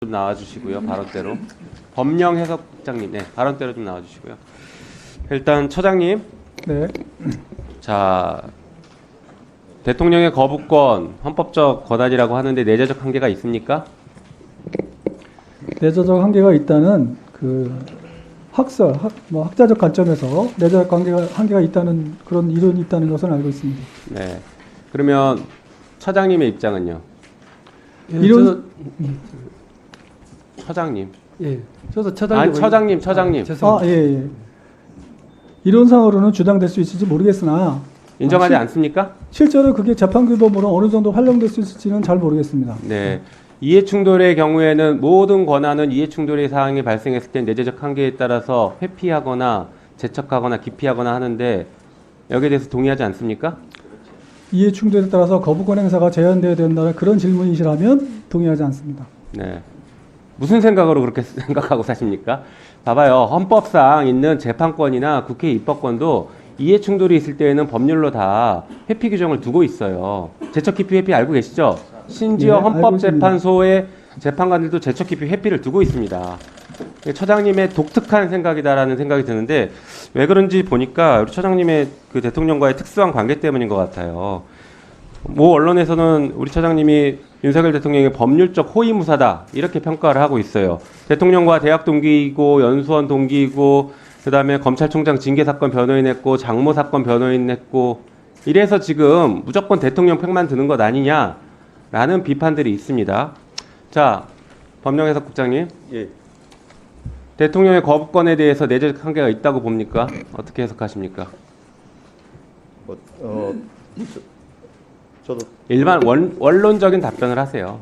좀 나와주시고요. 발언대로. 법령 해석국장님, 네, 발언대로 좀 나와주시고요. 일단 처장님. 네. 자, 대통령의 거부권 헌법적 권한이라고 하는데 내재적 한계가 있습니까? 내재적 한계가 있다는 그 학자적 관점에서 내재적 한계가 있다는 그런 이론이 있다는 것은 알고 있습니다. 네. 그러면 처장님의 입장은요? 예, 이론 처장님. 예, 저도 처장님. 아니, 처장님. 죄송합니다. 예. 이론상으로는 주장될 수 있을지 모르겠으나 인정하지 않습니까? 실제로 그게 재판 규범으로 어느 정도 활용될 수 있을지는 잘 모르겠습니다. 네. 이해충돌의 경우에는 모든 권한은 이해충돌의 사항이 발생했을 때 내재적 한계에 따라서 회피하거나 제척하거나 기피하거나 하는데 여기에 대해서 동의하지 않습니까? 이해 충돌에 따라서 거부권 행사가 제한되어야 된다는 그런 질문이시라면 동의하지 않습니다. 네. 무슨 생각으로 그렇게 생각하고 사십니까? 봐봐요. 헌법상 있는 재판권이나 국회 입법권도 이해충돌이 있을 때에는 법률로 다 회피 규정을 두고 있어요. 제척 기피 회피 알고 계시죠? 심지어 네, 헌법재판소의 재판관들도 제척 기피 회피를 두고 있습니다. 처장님의 독특한 생각이다라는 생각이 드는데 왜 그런지 보니까 우리 처장님의 그 대통령과의 특수한 관계 때문인 것 같아요. 모 언론에서는 우리 처장님이 윤석열 대통령의 법률적 호위무사다 이렇게 평가를 하고 있어요. 대통령과 대학 동기이고 연수원 동기이고 그다음에 검찰총장 징계 사건 변호인 했고 장모 사건 변호인 했고 이래서 지금 무조건 대통령 팩만 드는 것 아니냐라는 비판들이 있습니다. 자, 법령해석 국장님. 예. 대통령의 거부권에 대해서 내재적 한계가 있다고 봅니까? 어떻게 해석하십니까? 저도 일반 원론적인 답변을 하세요.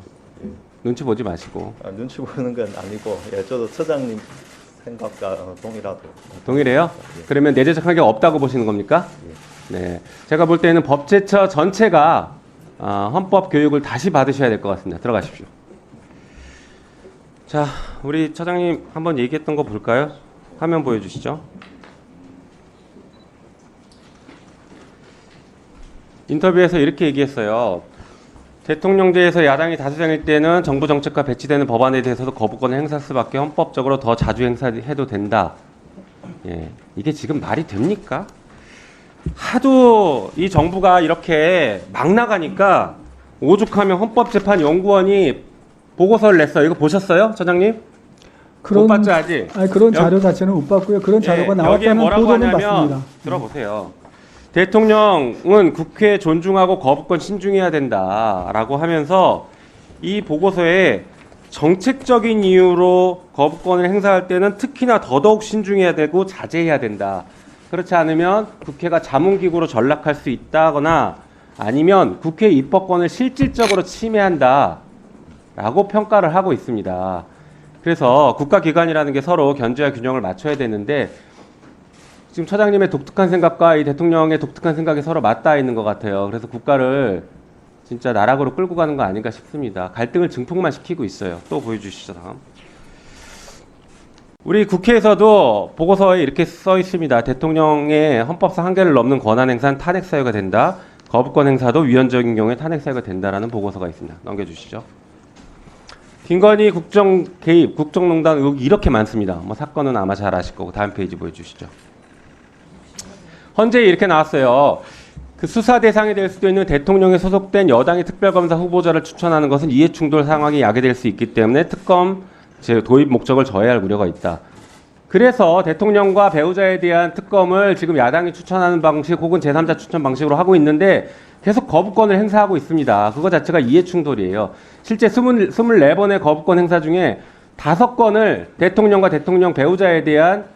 눈치 보지 마시고. 눈치 보는 건 아니고, 예, 저도 처장님 생각과 동일하도. 동일해요? 그러면 내재적 한계가 없다고 보시는 겁니까? 네. 제가 볼 때는 법제처 전체가 헌법 교육을 다시 받으셔야 될 것 같습니다. 들어가십시오. 자, 우리 처장님 한번 얘기했던 거 볼까요? 화면 보여주시죠. 인터뷰에서 이렇게 얘기했어요. 대통령제에서 야당이 다수당일 때는 정부 정책과 배치되는 법안에 대해서도 거부권을 행사할 수밖에 헌법적으로 더 자주 행사해도 된다. 예, 이게 지금 말이 됩니까? 하도 이 정부가 이렇게 막 나가니까 오죽하면 헌법재판연구원이 보고서를 냈어요. 이거 보셨어요, 처장님? 못 봤죠, 아직? 아니, 그런 자료 자체는 못 봤고요. 그런 자료가 여기에 나왔다는 뭐라고 보도는 하냐면 봤습니다. 들어보세요. 대통령은 국회 존중하고 거부권 신중해야 된다라고 하면서 이 보고서에 정책적인 이유로 거부권을 행사할 때는 특히나 더더욱 신중해야 되고 자제해야 된다. 그렇지 않으면 국회가 자문기구로 전락할 수 있다거나 아니면 국회 입법권을 실질적으로 침해한다. 라고 평가를 하고 있습니다. 그래서 국가기관이라는 게 서로 견제와 균형을 맞춰야 되는데 지금 처장님의 독특한 생각과 이 대통령의 독특한 생각이 서로 맞닿아 있는 것 같아요. 그래서 국가를 진짜 나락으로 끌고 가는 거 아닌가 싶습니다. 갈등을 증폭만 시키고 있어요. 또 보여주시죠. 다음. 우리 국회에서도 보고서에 이렇게 써 있습니다. 대통령의 헌법상 한계를 넘는 권한 행사는 탄핵 사유가 된다. 거부권 행사도 위헌적인 경우에 탄핵 사유가 된다라는 보고서가 있습니다. 넘겨주시죠. 김건희 국정 개입, 국정농단 의혹이 이렇게 많습니다. 뭐 사건은 아마 잘 아실 거고 다음 페이지 보여주시죠. 헌재에 이렇게 나왔어요. 그 수사 대상이 될 수도 있는 대통령에 소속된 여당의 특별검사 후보자를 추천하는 것은 이해충돌 상황이 야기될 수 있기 때문에 특검 도입 목적을 저해할 우려가 있다. 그래서 대통령과 배우자에 대한 특검을 지금 야당이 추천하는 방식 혹은 제3자 추천 방식으로 하고 있는데 계속 거부권을 행사하고 있습니다. 그거 자체가 이해충돌이에요. 실제 24번의 거부권 행사 중에 5건을 대통령과 대통령 배우자에 대한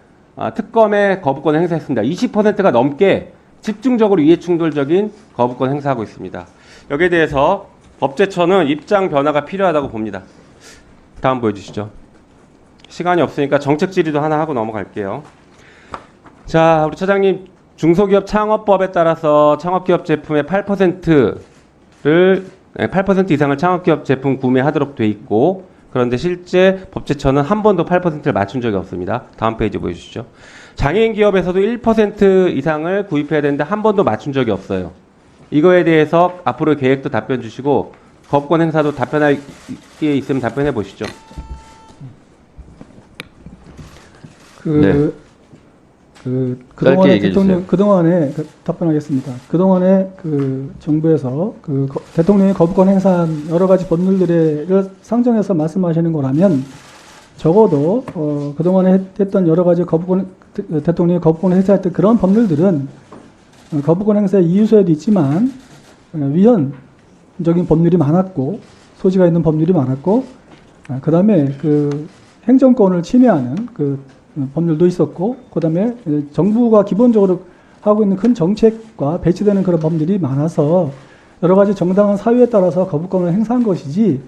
특검의 거부권을 행사했습니다. 20%가 넘게 집중적으로 이해충돌적인 거부권 행사하고 있습니다. 여기에 대해서 법제처는 입장 변화가 필요하다고 봅니다. 다음 보여주시죠. 시간이 없으니까 정책 질의도 하나 하고 넘어갈게요. 자, 우리 처장님 중소기업 창업법에 따라서 창업기업 제품의 8% 이상을 창업기업 제품 구매하도록 돼 있고 그런데 실제 법제처는 한 번도 8%를 맞춘 적이 없습니다. 다음 페이지 보여주시죠. 장애인 기업에서도 1% 이상을 구입해야 되는데 한 번도 맞춘 적이 없어요. 이거에 대해서 앞으로 계획도 답변 주시고 거부권 행사도 답변할 게 있으면 답변해 보시죠. 그 짧게 그동안에 얘기해 대통령 주세요. 그동안에 답변하겠습니다. 그동안에 그 정부에서 대통령이 거부권 행사한 여러 가지 법률들을 상정해서 말씀하시는 거라면 적어도 그동안에 했던 여러 가지 대통령이 거부권 행사했던 그런 법률들은 거부권 행사의 이유서에도 있지만 위헌적인 법률이 많았고 소지가 있는 법률이 많았고 그다음에 그 행정권을 침해하는 그 법률도 있었고 그다음에 정부가 기본적으로 하고 있는 큰 정책과 배치되는 그런 법률이 많아서 여러 가지 정당한 사유에 따라서 거부권을 행사한 것이지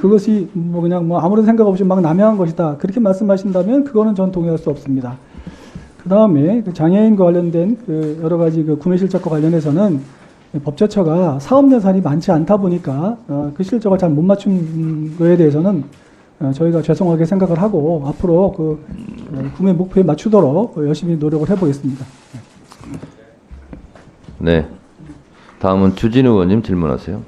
그것이 뭐 그냥 뭐 아무런 생각 없이 막 남용한 것이다 그렇게 말씀하신다면 그거는 전 동의할 수 없습니다. 그다음에 그 장애인과 관련된 그 여러 가지 그 구매 실적과 관련해서는 법제처가 사업 예산이 많지 않다 보니까 그 실적을 잘 못 맞춘 거에 대해서는 저희가 죄송하게 생각을 하고 앞으로 그 구매 목표에 맞추도록 열심히 노력을 해보겠습니다. 네. 다음은 주진우 의원님 질문하세요.